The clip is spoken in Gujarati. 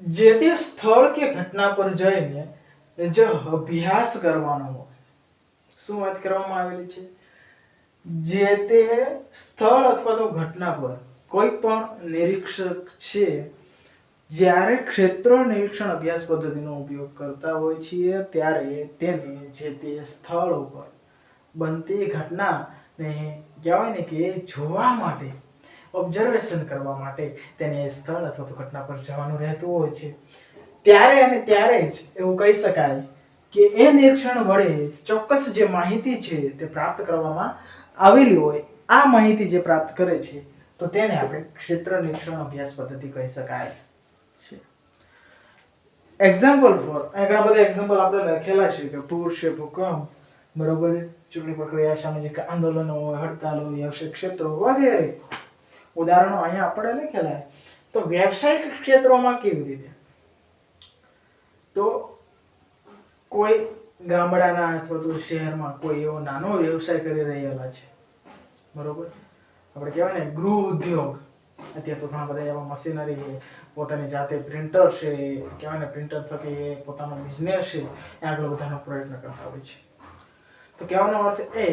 જે તે સ્થળ કે ઘટના પર જઈને જો અભ્યાસ કરવાનો હોય, શું વાત કરવામાં આવેલી છે? જે તે સ્થળ અથવા તો ઘટના પર કોઈ પણ નિરીક્ષક છે જ્યારે ક્ષેત્ર નિરીક્ષણ અભ્યાસ પદ્ધતિનો ઉપયોગ કરતા હોય છે ત્યારે તેને જે તે સ્થળ ઉપર બનતી ઘટનાને કહેવાય ને કે જોવા માટે, ઓબ્ઝર્વેશન કરવા માટે તેને સ્થળ અથવા તો ઘટના પર જવાનું રહેતું હોય છે. ત્યારે અને ત્યારે જ એવું કહી શકાય કે એ નિરીક્ષણ વડે ચોક્કસ જે માહિતી છે તે પ્રાપ્ત કરવામાં આવેલી હોય, આ માહિતી જે પ્રાપ્ત કરે છે તો તેને આપણે ક્ષેત્ર નિરીક્ષણ અભ્યાસ પદ્ધતિ કહી શકાય છે. એક્ઝામ્પલ ફોર, ઘણા બધા એક્ઝામ્પલ આપણે લખેલા છે કે પૂર છે, ભૂકંપ, બરોબર, ચૂંટણી પ્રક્રિયા, સામાજિક આંદોલનો, હડતાલો, વ્યવસાયિક ક્ષેત્રો વગેરે ઉદાહરણો અહીંયા આપણે લખેલા. તો વ્યવસાયિક ક્ષેત્રોમાં કેવી રીતે? તો કોઈ ગામડાના અથવા તો શહેરમાં કોઈ એવો નાનો વ્યવસાય કરી રહેલા છે, બરોબર, આપણે કહેવાય ને ગૃહ ઉદ્યોગ. અત્યારે તો ઘણા બધા એવા મશીનરી છે, પોતાની જાતે પ્રિન્ટર છે, કહેવાય ને પ્રિન્ટર થકી પોતાનો બિઝનેસ છે એ આગળ વધારવાનો પ્રયત્ન કરતા હોય છે. તો કહેવાનો અર્થ એ